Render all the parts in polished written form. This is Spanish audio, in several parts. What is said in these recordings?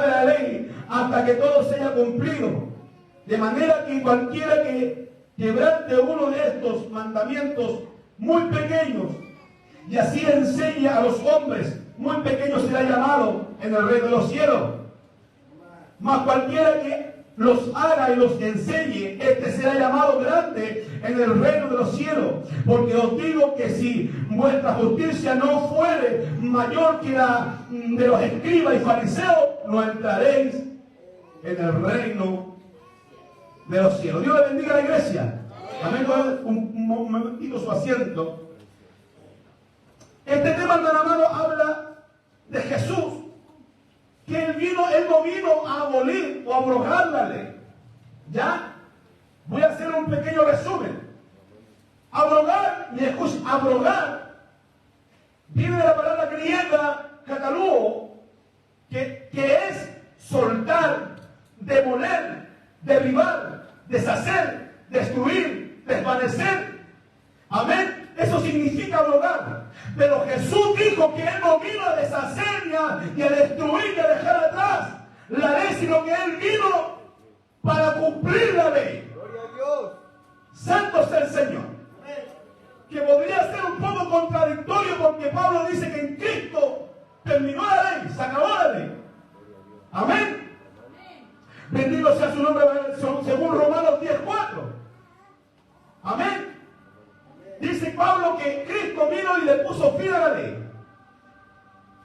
la ley hasta que todo se haya cumplido. De manera que cualquiera que quebrante uno de estos mandamientos muy pequeños y así enseñe a los hombres, muy pequeños será llamado en el reino de los cielos. Mas cualquiera que los haga y los enseñe, este será llamado grande en el reino de los cielos. Porque os digo que si vuestra justicia no fuere mayor que la de los escribas y fariseos, no entraréis en el reino de los cielos. Dios le bendiga a la iglesia. Amén. Un momentito su asiento. Este tema, hermano amado, habla de Jesús. Que Él no vino a abolir o a abrogar la ley. ¿Ya? Voy a hacer un pequeño resumen. Abrogar, viene de la palabra griega cataluo, que es soltar, demoler, derribar, deshacer, destruir, desvanecer. Amén. Eso significa abrogar. Pero Jesús dijo que Él no vino a deshacer y a destruir y a dejar atrás la ley, sino que Él vino para cumplir la ley. Gloria a Dios. Santo sea el Señor. Que podría ser un poco contradictorio porque Pablo dice que en Cristo terminó la ley, se acabó la ley. Amén. Bendito sea su nombre según Romanos 10:4. Amén. Dice Pablo que Cristo vino y le puso fin a la ley.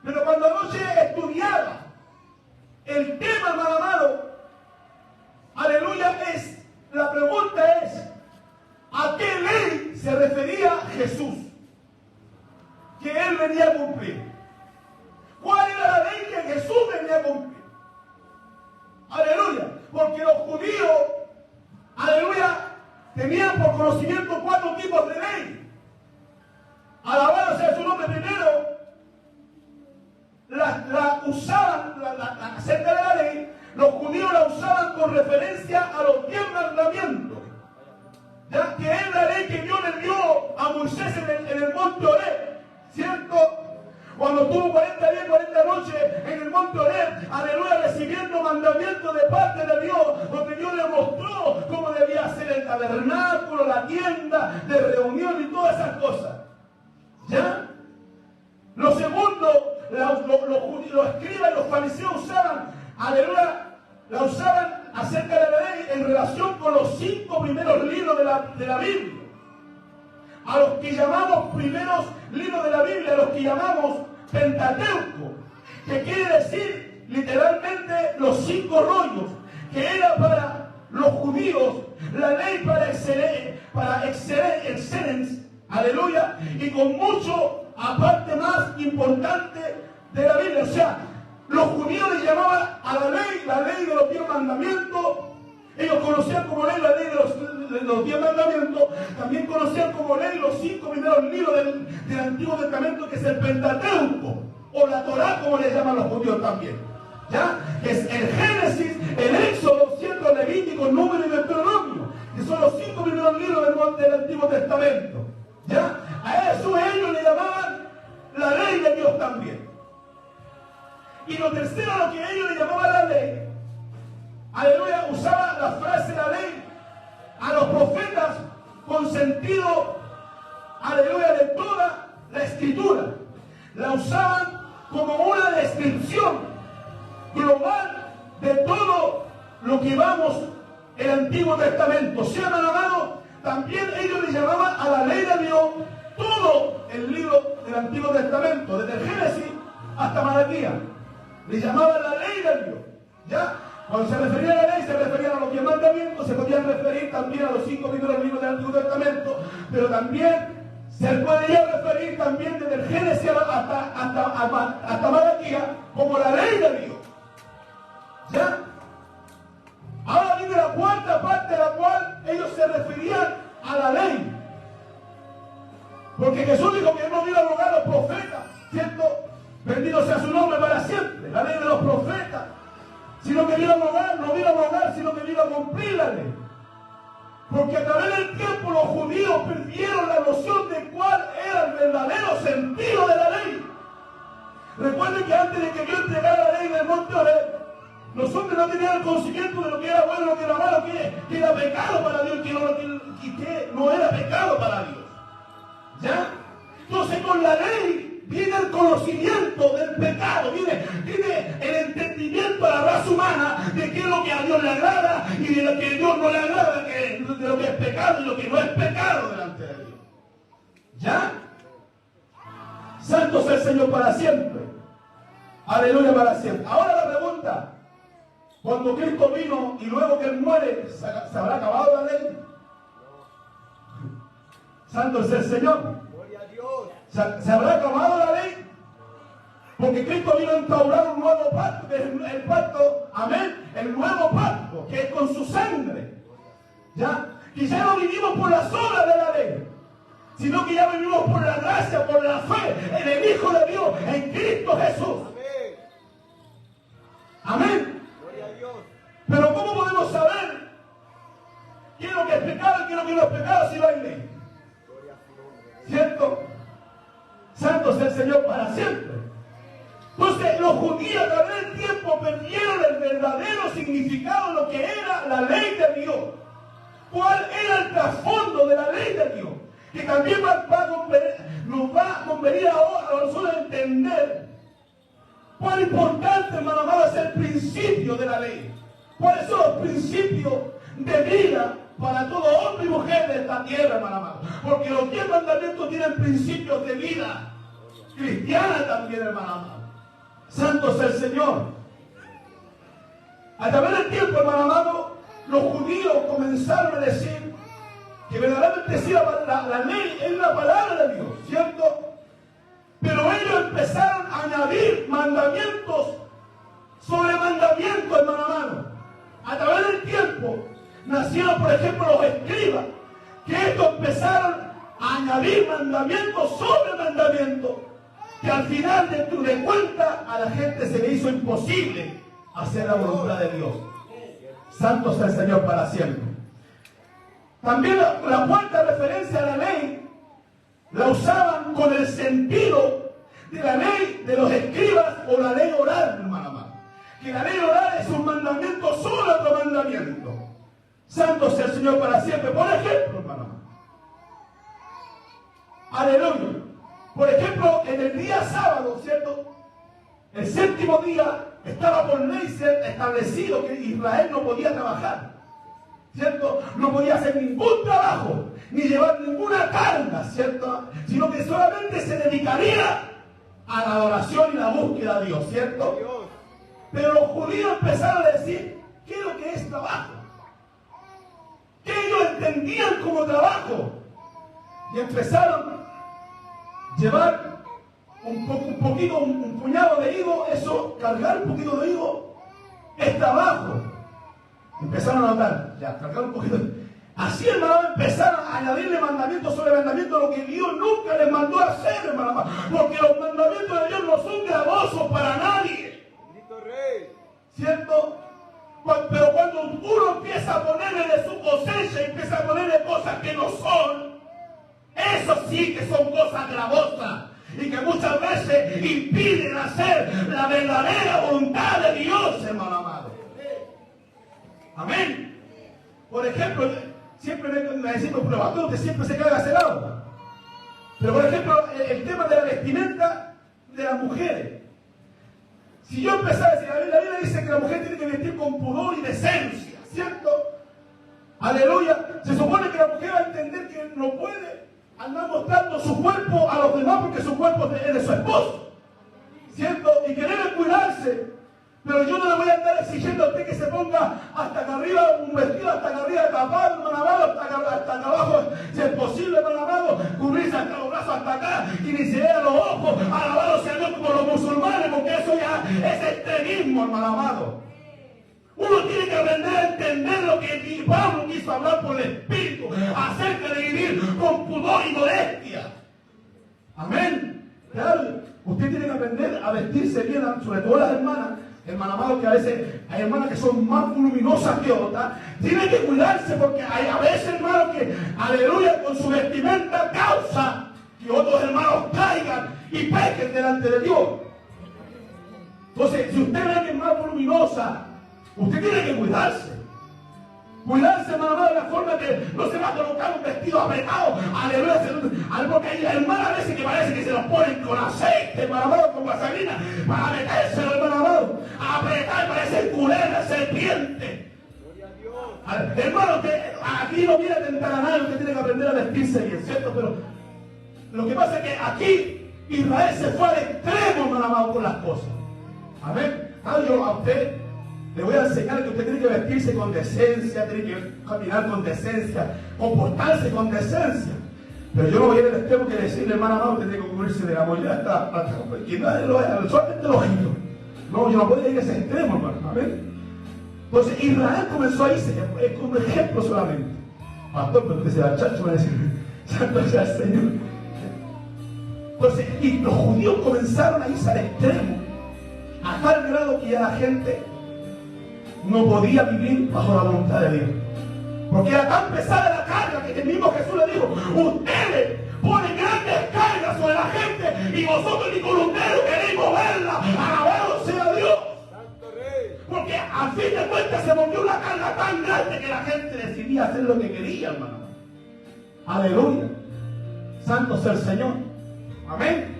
Pero cuando anoche estudiaba el tema, hermano amado, aleluya, la pregunta es, ¿a qué ley se refería Jesús? Que Él venía a cumplir. ¿Cuál era la ley que Jesús venía a cumplir? Aleluya. Porque los judíos, aleluya, tenían por conocimiento 4 tipos de ley. Alabado sea su nombre. Primero, acerca de la ley, los judíos la usaban con referencia a los 10 mandamientos. Ya que es la ley que Dios le dio a Moisés en el monte Horeb, ¿cierto? Cuando tuvo 40 días, 40 noches en el monte Horeb, aleluya, recibiendo mandamientos de parte de Dios, donde Dios le mostró cómo debía ser el tabernáculo, la tienda de reunión y todas esas cosas. ¿Ya? Lo segundo, los escribas y los fariseos usaban, aleluya, la usaban acerca de la ley en relación con los 5 primeros libros de la Biblia. A los que llamamos primeros libros de la Biblia, a los que llamamos Pentateuco, que quiere decir literalmente los 5 rollos, que era para los judíos la ley para excelencia, aleluya, y con mucho aparte más importante de la Biblia. O sea, los judíos le llamaban a la ley de los 10 mandamientos. Ellos conocían como ley la ley de los 10 mandamientos. También conocían como ley los 5 primeros libros del Antiguo Testamento, que es el Pentateuco, o la Torá, como le llaman los judíos también. ¿Ya? Que es el Génesis, el Éxodo, cierto, Levítico, Número y Deuteronomio, que son los 5 primeros libros del Antiguo Testamento. ¿Ya? A eso ellos le llamaban la ley de Dios también. Y lo tercero, lo que ellos le llamaban la ley, aleluya, usaba la frase la ley a los profetas con sentido, aleluya, de toda la escritura. La usaban como una descripción global de todo lo que vamos el Antiguo Testamento. ¿Sí, amado? También ellos le llamaban a la ley de Dios todo el libro del Antiguo Testamento, desde el Génesis hasta Malaquías. Le llamaban la ley de Dios. ¿Ya? Cuando se refería a la ley, se referían a los 10 mandamientos, se podían referir también a los 5 primeros libros del Antiguo Testamento, pero también se podría referir también desde el Génesis hasta Malaquías como la ley de Dios. ¿Ya? Ahora viene la cuarta parte, de la cual ellos se referían a la ley. Porque Jesús dijo que Él no vino a abrogar a los profetas, ¿cierto? Bendito sea su nombre para siempre, la ley de los profetas. Sino que vino a abrogar, no vino a abrogar, sino que vino a cumplir la ley. Porque a través del tiempo los judíos perdieron la noción de cuál era el verdadero sentido de la ley. Recuerden que antes de que Dios entregara la ley del monte Horeb, Los hombres no tenían el conocimiento de lo que era bueno, lo que era malo, que era pecado para Dios, que no era pecado para Dios. ¿Ya? Entonces con la ley viene el conocimiento del pecado, viene el entendimiento a la raza humana de qué es lo que a Dios le agrada y de lo que a Dios no le agrada, de lo que es pecado y lo que no es pecado delante de Dios. ¿Ya? Santo sea el Señor para siempre. Aleluya para siempre. Ahora la pregunta, cuando Cristo vino y luego que Él muere, ¿se habrá acabado la ley? Santo es el Señor. Gloria a Dios. ¿Se habrá acabado la ley? Porque Cristo vino a instaurar un nuevo pacto, que es el pacto, amén, el nuevo pacto, que es con su sangre. ¿Ya? Que ya no vivimos por las obras de la ley, sino que ya vivimos por la gracia, por la fe en el Hijo de Dios, en Cristo Jesús. Amén. Gloria a Dios. Pero ¿cómo podemos saber qué es lo que es pecado y qué es lo que no es pecado si no hay ley? ¿Cierto? Santo sea el Señor para siempre. Entonces los judíos a través del tiempo perdieron el verdadero significado de lo que era la ley de Dios. ¿Cuál era el trasfondo de la ley de Dios? Que también nos va a convenir ahora a nosotros entender cuán importante, hermano amado, es el principio de la ley. ¿Cuáles son los principios de vida para todo hombre y mujer de esta tierra, hermano amado? Porque los 10 mandamientos tienen principios de vida cristiana también, hermano amado. Santo sea el Señor. A través del tiempo, hermano amado, los judíos comenzaron a decir que verdaderamente sí, la ley es la palabra de Dios, ¿cierto? Pero ellos empezaron a añadir mandamientos sobre mandamientos, hermano amado. A través del tiempo nacieron, por ejemplo, los escribas, que estos empezaron a añadir mandamientos sobre mandamientos, que al final de cuentas a la gente se le hizo imposible hacer la voluntad de Dios. Santo sea el Señor para siempre. También la cuarta referencia a la ley la usaban con el sentido de la ley de los escribas o la ley oral, hermano amado. Que la ley oral es un mandamiento sobre otro mandamiento. Santo sea el Señor para siempre. Por ejemplo, hermano amado. Aleluya. Por ejemplo, en el día sábado, ¿cierto? El séptimo día estaba por ley establecido que Israel no podía trabajar, ¿cierto? No podía hacer ningún trabajo, ni llevar ninguna carga, ¿cierto? Sino que solamente se dedicaría a la adoración y la búsqueda de Dios, ¿cierto? Pero los judíos empezaron a decir, ¿qué es lo que es trabajo? ¿Qué ellos entendían como trabajo? Y empezaron a llevar un puñado de higo, eso, cargar un poquito de higo, es trabajo. Empezaron a notar, ya, cargar un poquito. Así, hermano, empezaron a añadirle mandamientos sobre mandamientos, lo que Dios nunca les mandó a hacer, hermano. Porque los mandamientos de Dios no son gravosos para nadie. ¿Cierto? Pero cuando uno empieza a ponerle de su cosecha y empieza a ponerle cosas que no son, eso sí que son cosas gravosas. Y que muchas veces impiden hacer la verdadera voluntad de Dios, hermano amado. Amén. Por ejemplo, siempre me decimos, pero pastor, usted siempre se caga hacer agua. Pero por ejemplo, el tema de la vestimenta de las mujeres. Si yo empezara a decir, la Biblia dice que la mujer tiene que vestir con pudor y decencia, ¿cierto? Aleluya. Se supone que la mujer va a entender que no puede andar mostrando su cuerpo a los demás porque su cuerpo es de su esposo, ¿cierto? Y que debe cuidarse. Pero yo no le voy a andar exigiendo a usted que se ponga hasta acá arriba, un vestido hasta acá arriba de tapado, hermano amado, hasta acá abajo, si es posible, hermano amado, cubrirse hasta los brazos hasta acá, y ni se vean los ojos, alabado sea Dios como los musulmanes, porque eso ya es extremismo, hermano amado. Uno tiene que aprender a entender lo que Pablo quiso hablar por el Espíritu, acerca de vivir con pudor y modestia. Amén. Claro, usted tiene que aprender a vestirse bien, sobre todo las hermanas, hermano amado, que a veces hay hermanas que son más voluminosas que otras. Tienen que cuidarse porque hay a veces, hermanos, que, aleluya, con su vestimenta causa que otros hermanos caigan y pequen delante de Dios. Entonces, si usted ve que es más voluminosa, Usted tiene que cuidarse. Cuidarse, hermano, de la forma que no se va a colocar un vestido apretado. Aleluya. Porque hay hermanas a veces que parece que se los ponen con aceite, hermano, con vaselina, para metérselo, hermano, a apretar, parece culebra, serpiente. Hermano, aquí no viene a tentar a nadie, usted tiene que aprender a vestirse bien, ¿cierto? Pero lo que pasa es que aquí Israel se fue al extremo, hermano amado, con las cosas. Amén. Yo a usted le voy a enseñar que usted tiene que vestirse con decencia, tiene que caminar con decencia, comportarse con decencia. Pero yo no voy a ir al extremo que decirle, hermano amado, usted tiene que cubrirse de la mollera hasta que nadie lo vea, solamente los ojitos. No, yo no puedo ir a ese extremo, hermano. Amén. Entonces Israel comenzó a irse, es como ejemplo solamente. Pastor, pero usted se va chacho, va a decir, santo sea el Señor. Entonces, y los judíos comenzaron a irse al extremo, a tal grado que ya la gente no podía vivir bajo la voluntad de Dios. Porque era tan pesada la carga que el mismo Jesús le dijo, ustedes ponen grandes cargas sobre la gente y vosotros ni con ustedes queréis moverla. Alabado sea Dios. Porque a fin de cuentas se volvió una carga tan grande que la gente decidía hacer lo que quería, hermano. Aleluya. Santo sea el Señor. Amén.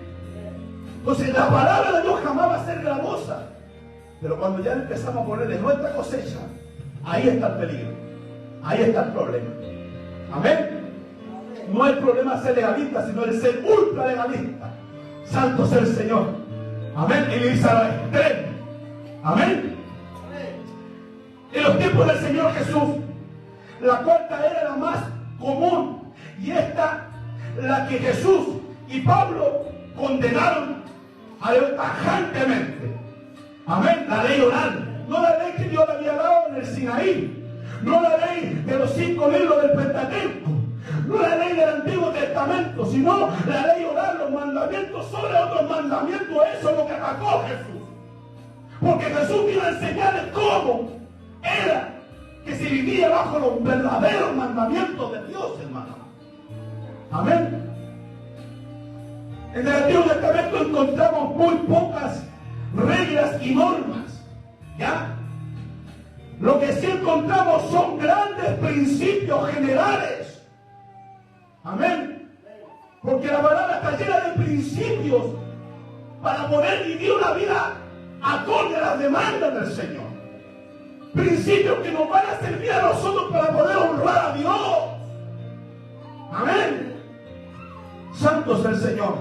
Entonces la palabra de Dios jamás va a ser gravosa. Pero cuando ya empezamos a ponerle nuestra cosecha, ahí está el peligro. Ahí está el problema. Amén. No es el problema ser legalista, sino el ser ultra legalista. Santo sea el Señor. Amén. Y le dice a los extremos. Amén. En los tiempos del Señor Jesús, la cuarta era la más común. Y esta, la que Jesús y Pablo condenaron tajantemente. Amén. La ley oral. No la ley que Dios le había dado en el Sinaí. No la ley de los 5 libros del Pentateuco. No la ley del Antiguo Testamento, sino la ley oral, los mandamientos sobre otros mandamientos. Eso es lo que atacó Jesús. Porque Jesús vino a enseñarles cómo era que se vivía bajo los verdaderos mandamientos de Dios, hermano. Amén. En el Antiguo Testamento encontramos muy pocas reglas y normas. ¿Ya? Lo que sí encontramos son grandes principios generales. Amén. Porque la palabra está llena de principios para poder vivir una vida acorde a las demandas del Señor. Principios que nos van a servir a nosotros para poder honrar a Dios. Amén. Santo es el Señor.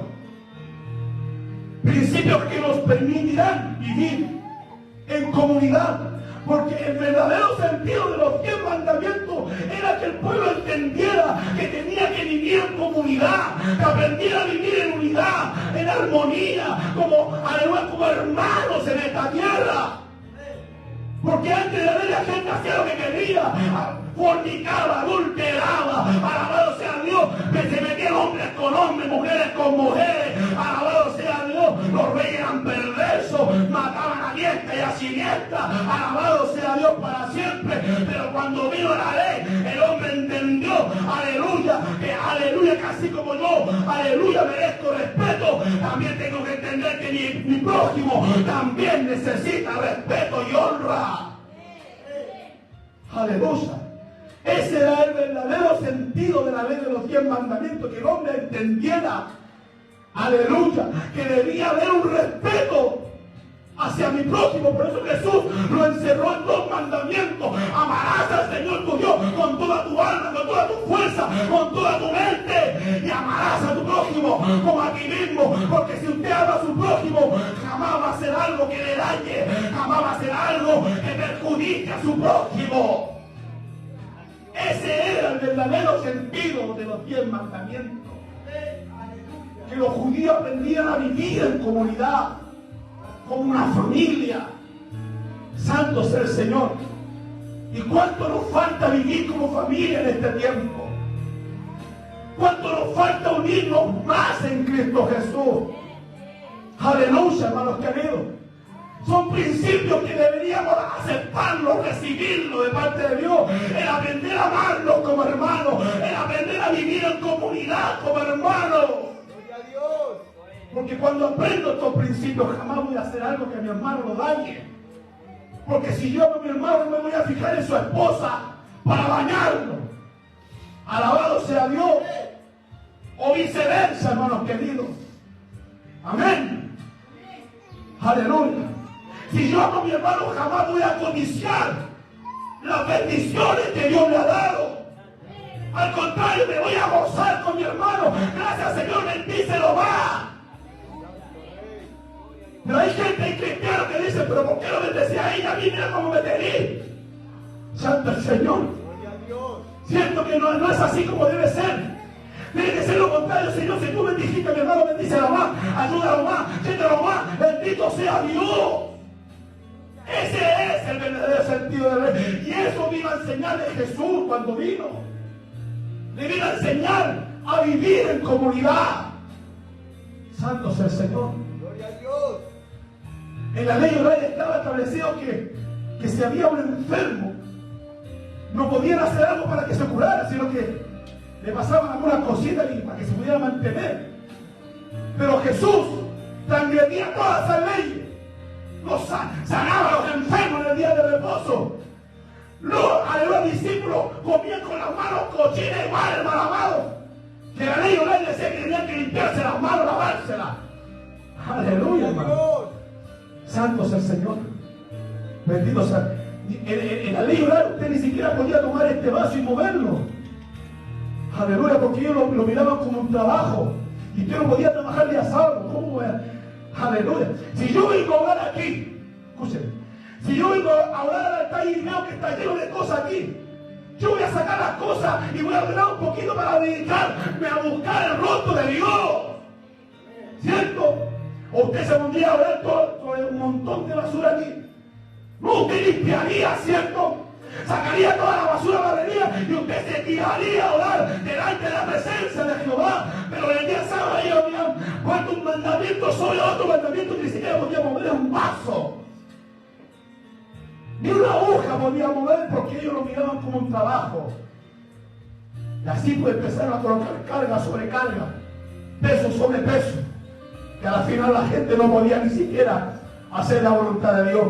Principios que nos permitirán vivir en comunidad. Porque el verdadero sentido de los 10 mandamientos era que el pueblo entendiera que tenía que vivir en comunidad, que aprendiera a vivir en unidad, en armonía, como hermanos en esta tierra. Porque antes de la ley la gente hacía lo que quería, fornicaba, adulteraba, alabado sea Dios, que se metían hombres con hombres, mujeres con mujeres, alabado sea Dios, los reyes eran perversos, mataban a diestra y a siniestra, alabado sea Dios para siempre. Pero cuando vino la ley, el hombre entendió, aleluya, que así como yo, aleluya, merezco respeto, también tengo que entender que mi prójimo también necesita respeto y honra. Aleluya. Ese era el verdadero sentido de la ley de los 10 mandamientos, que el hombre entendiera, aleluya, que debía haber un respeto hacia mi prójimo. Por eso Jesús lo encerró en 2 mandamientos. Amarás al Señor tu Dios con toda tu alma, con toda tu fuerza, con toda tu mente, y amarás a tu prójimo como a ti mismo. Porque si usted ama a su prójimo, jamás va a hacer algo que le dañe, jamás va a hacer algo que perjudique a su prójimo. Ese era el verdadero sentido de los 10 mandamientos. Que los judíos aprendían a vivir en comunidad, como una familia. Santo sea el Señor. ¿Y cuánto nos falta vivir como familia en este tiempo? ¿Cuánto nos falta unirnos más en Cristo Jesús? Aleluya, hermanos queridos. Son principios que deberíamos aceptarlos, recibirlos de parte de Dios. El aprender a amarlos como hermanos. El aprender a vivir en comunidad como hermanos. Gloria a Dios. Porque cuando aprendo estos principios jamás voy a hacer algo que a mi hermano lo dañe. Porque si yo amo a mi hermano, no me voy a fijar en su esposa para bañarlo. Alabado sea Dios. O viceversa, hermanos queridos. Amén. Aleluya. Si yo amo a mi hermano, jamás voy a codiciar las bendiciones que Dios le ha dado. Al contrario, me voy a gozar con mi hermano. Gracias, Señor, bendícelo más. Pero hay gente cristiana que dice, pero ¿por qué lo bendecí a ella? A mí mira cómo me tení. Santo el Señor. Siento que no es así como debe ser. Tiene que ser lo contrario, Señor. Si tú bendijiste a mi hermano, bendícelo más, ayúdalo más, siéntelo más. Bendito sea Dios. Ese es el verdadero sentido de la ley. Y eso vino a enseñarle Jesús cuando vino. Le vino a enseñar a vivir en comunidad. Santo sea el Señor. Gloria a Dios. En la ley oral estaba establecido que si había un enfermo, no podían hacer algo para que se curara, sino que le pasaban algunas cositas para que se pudiera mantener. Pero Jesús transgredía todas esas leyes. Sanaba a los enfermos en el día de reposo. Los discípulos comían con las manos cochinas igual, hermano amado. Que la ley oral decía que tenían que limpiarse las manos, lavárselas. Aleluya, hermano. Santo sea el Señor. Bendito sea. En la ley oral usted ni siquiera podía tomar este vaso y moverlo. Aleluya, porque ellos lo miraban como un trabajo. Y usted no podía trabajar de asado. ¿Cómo es? Aleluya. Si yo vengo a orar aquí, escúcheme, si yo vengo a orar al altar y veo que está lleno de cosas aquí, yo voy a sacar las cosas y voy a ordenar un poquito para dedicarme a buscar el rostro de Dios. ¿Cierto? O usted se pondría a orar con un montón de basura aquí. No, usted limpiaría, ¿cierto? Sacaría toda la basura, barrería, y usted se tiraría a orar delante de la presencia de Jehová. Pero el día sábado ellos habían puesto un mandamiento sobre otro mandamiento que ni siquiera podía mover un vaso. Ni una aguja podía mover porque ellos lo miraban como un trabajo. Y así pues empezaron a colocar carga sobre carga, peso sobre peso, que al final la gente no podía ni siquiera hacer la voluntad de Dios.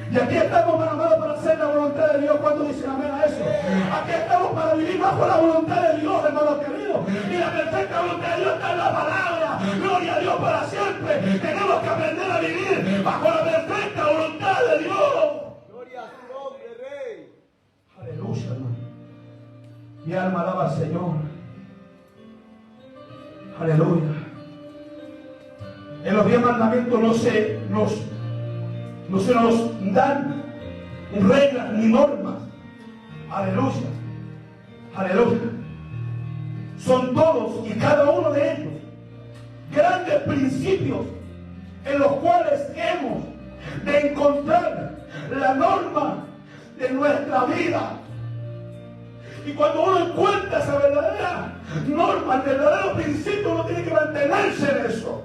Y aquí estamos, hermano amado, para hacer la voluntad de Dios. ¿Cuándo dicen amén a eso? Aquí estamos para vivir bajo la voluntad de Dios, hermanos queridos. Y la perfecta voluntad de Dios está en la palabra. Gloria a Dios para siempre. Tenemos que aprender a vivir bajo la perfecta voluntad de Dios. Gloria a su nombre, Rey. Aleluya, hermano. Mi alma alaba al Señor. Aleluya. En los 10 mandamientos no se nos dan reglas ni normas. Aleluya. Aleluya. Son todos y cada uno de ellos grandes principios en los cuales hemos de encontrar la norma de nuestra vida. Y cuando uno encuentra esa verdadera norma, el verdadero principio, uno tiene que mantenerse en eso.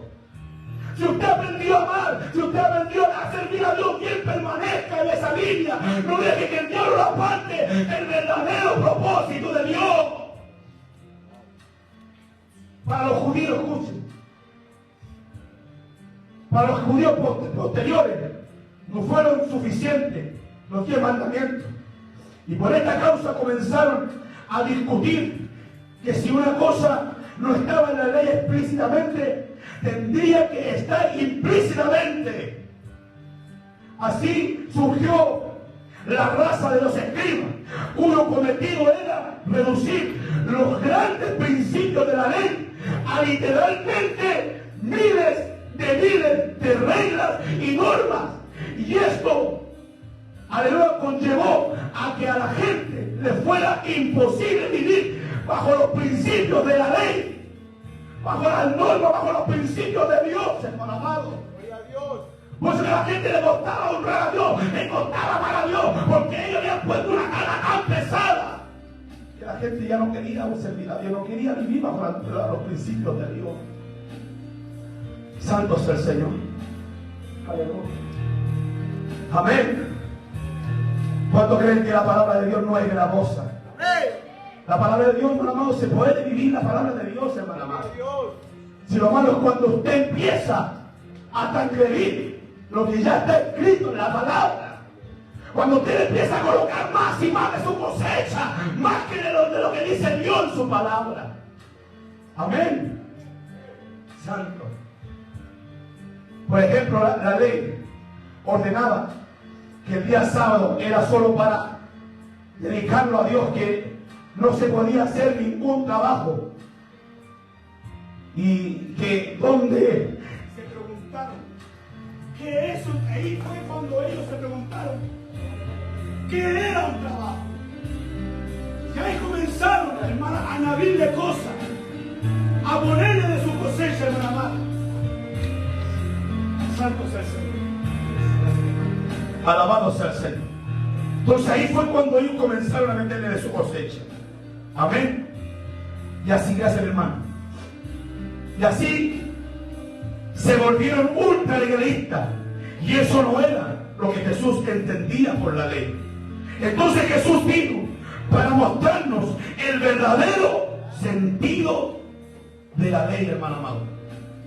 Si usted aprendió a amar, si usted aprendió a servir a Dios, quien permanezca en esa línea, no deje que el diablo lo aparte el verdadero propósito de Dios. Para los judíos, escuchen, para los judíos posteriores no fueron suficientes los 10 mandamientos. Y por esta causa comenzaron a discutir que si una cosa no estaba en la ley explícitamente, tendría que estar implícitamente. Así surgió la raza de los escribas, cuyo cometido era reducir los grandes principios de la ley a literalmente miles de reglas y normas. Y esto, aleluya, conllevó a que a la gente le fuera imposible vivir bajo los principios de la ley, bajo las normas, bajo los principios de Dios, hermano amado. Gloria a Dios. Pues a la gente le costaba honrar a Dios, le costaba amar a Dios, porque ellos habían puesto una carga tan pesada que la gente ya no quería servir a Dios, no quería vivir bajo los principios de Dios. Santo sea el Señor. Aleluya. Amén. ¿Cuántos creen que la palabra de Dios no es gravosa? La palabra de Dios, hermano amado, se puede vivir la palabra de Dios, hermano amado. Si lo malo es cuando usted empieza a transgredir lo que ya está escrito en la palabra. Cuando usted empieza a colocar más y más de su cosecha, más que de lo que dice Dios en su palabra. Amén. Santo. Por ejemplo, la ley ordenaba que el día sábado era solo para dedicarlo a Dios, que no se podía hacer ningún trabajo. Y que donde se preguntaron, que eso, ahí fue cuando ellos se preguntaron qué era un trabajo. Y ahí comenzaron, hermana, a añadirle cosas, a ponerle de su cosecha, hermana amada. Santo sea el Señor. Alabado sea el Señor. Entonces ahí fue cuando ellos comenzaron a meterle de su cosecha. Amén. Y así, gracias, hermano. Y así se volvieron ultra legalistas. Y eso no era lo que Jesús entendía por la ley. Entonces Jesús vino para mostrarnos el verdadero sentido de la ley, hermano amado.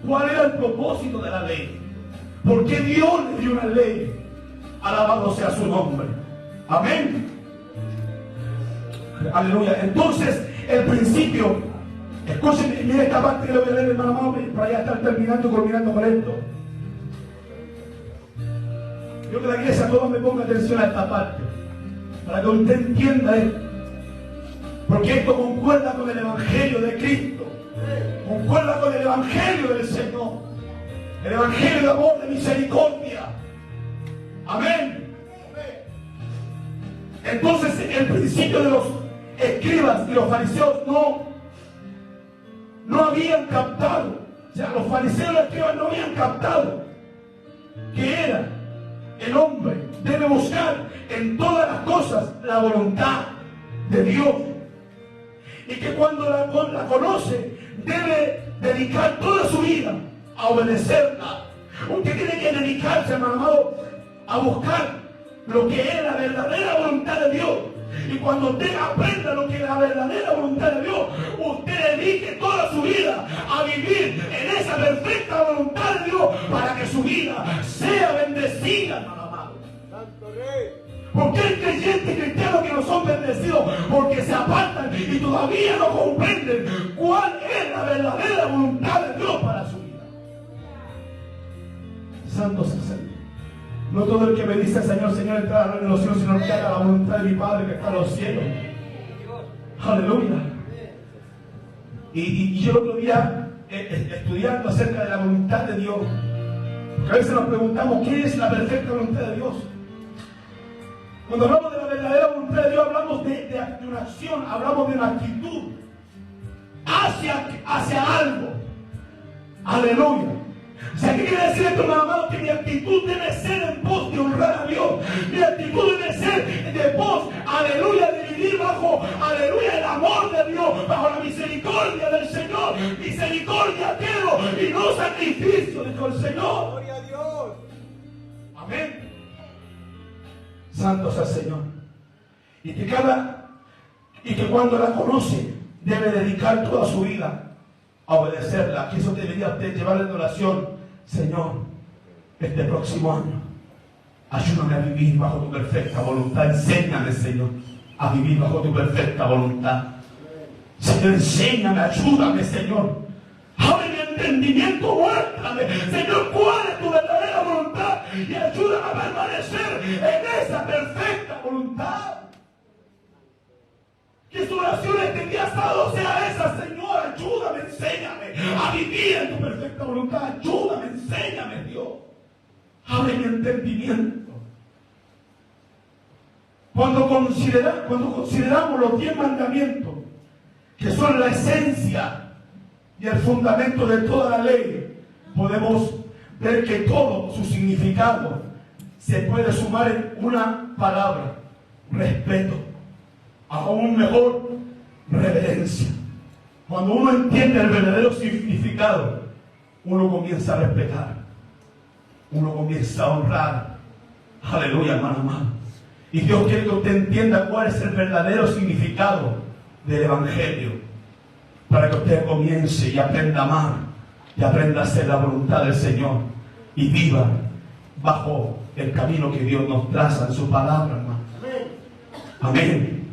¿Cuál era el propósito de la ley? ¿Por qué Dios le dio una ley? Alabado sea su nombre. Amén. Aleluya. Entonces, el principio, escúchenme, mira esta parte que le voy a leer, hermano amado, para ya estar terminando y culminando con esto. Yo que la iglesia toda me ponga atención a esta parte, para que usted entienda esto. Porque esto concuerda con el Evangelio de Cristo, concuerda con el Evangelio del Señor, el Evangelio de amor, de misericordia. Amén. Entonces, el principio de los escribas y los fariseos no habían captado, o sea, los fariseos y los escribas no habían captado que era el hombre debe buscar en todas las cosas la voluntad de Dios, y que cuando la conoce debe dedicar toda su vida a obedecerla. Usted tiene que dedicarse, hermano amado, a buscar lo que es la verdadera voluntad de Dios. Y cuando usted aprenda lo que es la verdadera voluntad de Dios, usted dedique toda su vida a vivir en esa perfecta voluntad de Dios, para que su vida sea bendecida, hermano amado. Santo Rey. ¿Por qué hay creyentes y cristianos que no son bendecidos? Porque se apartan y todavía no comprenden cuál es la verdadera voluntad de Dios para su vida. Santo sea el Señor. No todo el que me dice Señor, Señor, entra a la reino de los cielos, sino que haga la voluntad de mi Padre que está en los cielos. Aleluya. Y yo el otro día, estudiando acerca de la voluntad de Dios, porque a veces nos preguntamos ¿qué es la perfecta voluntad de Dios? Cuando hablamos de la verdadera voluntad de Dios, hablamos de una acción, hablamos de una actitud hacia algo. Aleluya. O sea, ¿qué quiere decir esto, hermano amado? Que mi actitud debe ser en pos de honrar a Dios. Mi actitud debe ser de pos, aleluya, de vivir bajo, aleluya, el amor de Dios, bajo la misericordia del Señor. Misericordia quiero y no sacrificio, dijo el Señor. Gloria a Dios. Amén. Santo sea el Señor. Y que cuando la conoce, debe dedicar toda su vida a obedecerla. Que eso debería usted llevarle en oración. Señor, este próximo año, ayúdame a vivir bajo tu perfecta voluntad. Enséñame, Señor, a vivir bajo tu perfecta voluntad. Señor, enséñame, ayúdame, Señor. Abre mi entendimiento, muéstrame, Señor, cuál es tu verdadera voluntad, y ayúdame a permanecer en esa perfecta voluntad. Que su oración este día sábado sea esa: Señor, ayúdame, enséñame a vivir en tu perfecta voluntad. Ayúdame, enséñame, Dios. Abre mi entendimiento. Cuando consideramos los 10 mandamientos, que son la esencia y el fundamento de toda la ley, podemos ver que todo su significado se puede sumar en una palabra: respeto. Aún mejor, reverencia. Cuando uno entiende el verdadero significado, uno comienza a respetar, uno comienza a honrar. Aleluya, hermano amado. Y Dios quiere que usted entienda cuál es el verdadero significado del Evangelio, para que usted comience y aprenda a amar, y aprenda a hacer la voluntad del Señor, y viva bajo el camino que Dios nos traza en su palabra, hermano. Amén.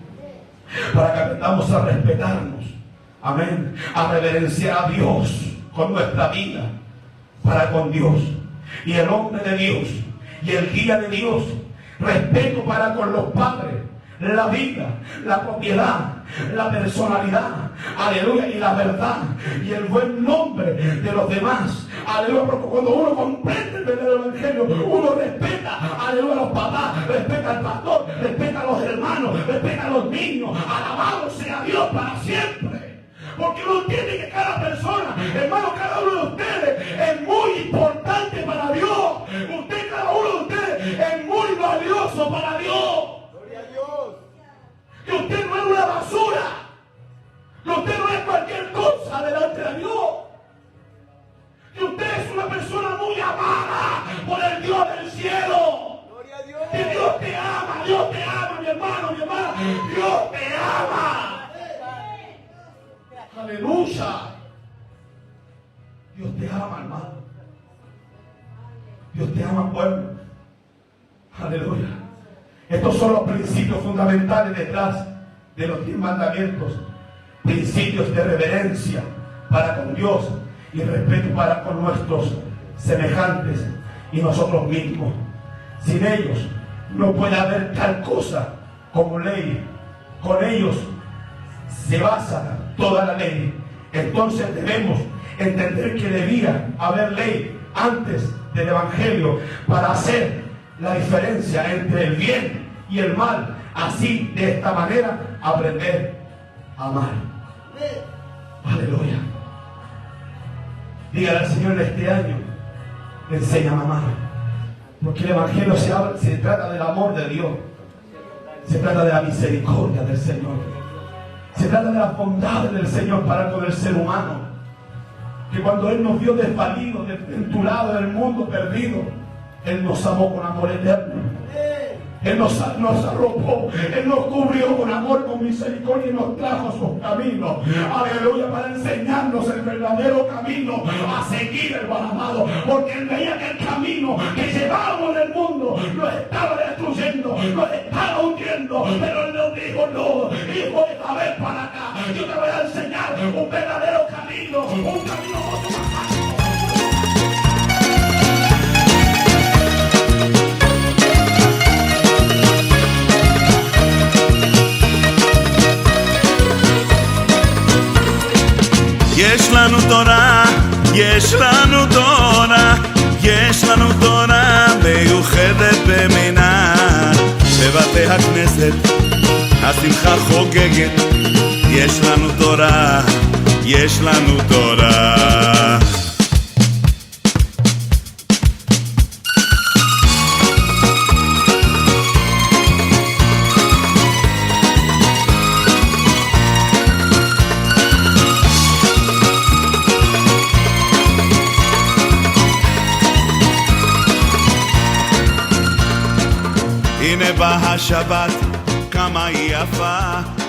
Para que aprendamos a respetarnos. Amén. A reverenciar a Dios con nuestra vida para con Dios. Y el hombre de Dios y el guía de Dios. Respeto para con los padres. La vida, la propiedad, la personalidad, aleluya, y la verdad, y el buen nombre de los demás, aleluya, porque cuando uno comprende el verdadero evangelio, uno respeta, aleluya, a los papás, respeta al pastor, respeta a los hermanos, respeta a los niños, alabado sea Dios para siempre. Porque uno entiende que cada persona, hermano, cada uno de ustedes es muy importante para Dios. Usted, cada uno de ustedes, es muy valioso para Dios. Que usted no es una basura, que usted no es cualquier cosa delante de Dios, que usted es una persona muy amada por el Dios del cielo. Gloria a Dios. Que Dios te ama, mi hermano, mi hermana, Dios te ama. Aleluya. Dios te ama, hermano. Dios te ama, pueblo. Aleluya. Estos son los principios fundamentales detrás de los 10 mandamientos. Principios de reverencia para con Dios y respeto para con nuestros semejantes y nosotros mismos. Sin ellos no puede haber tal cosa como ley. Con ellos se basa toda la ley. Entonces debemos entender que debía haber ley antes del Evangelio para hacer la diferencia entre el bien y el mal. Así, de esta manera, aprender a amar. Aleluya. Dígale al Señor en este año, enséñame a amar. Porque el Evangelio se trata del amor de Dios. Se trata de la misericordia del Señor. Se trata de las bondades del Señor para con el ser humano. Que cuando Él nos vio desvalidos, desventurados en el mundo perdido, Él nos amó con amor eterno. Él nos arropó, Él nos cubrió con amor, con misericordia y nos trajo a sus caminos. Aleluya, para enseñarnos el verdadero camino a seguir, hermano amado. Porque Él veía que el camino que llevábamos en el mundo lo estaba destruyendo, lo estaba hundiendo. Pero Él nos dijo, no, hijo, a ver para acá. Yo te voy a enseñar un verdadero camino, un camino mucho más fácil. יש לנו תורה, יש לנו תורה, יש לנו תורה מיוחדת במינה. בבתי הכנסת השמחה חוגגת, יש לנו תורה, יש לנו תורה. הנה באה השבת, כמה היא יפה.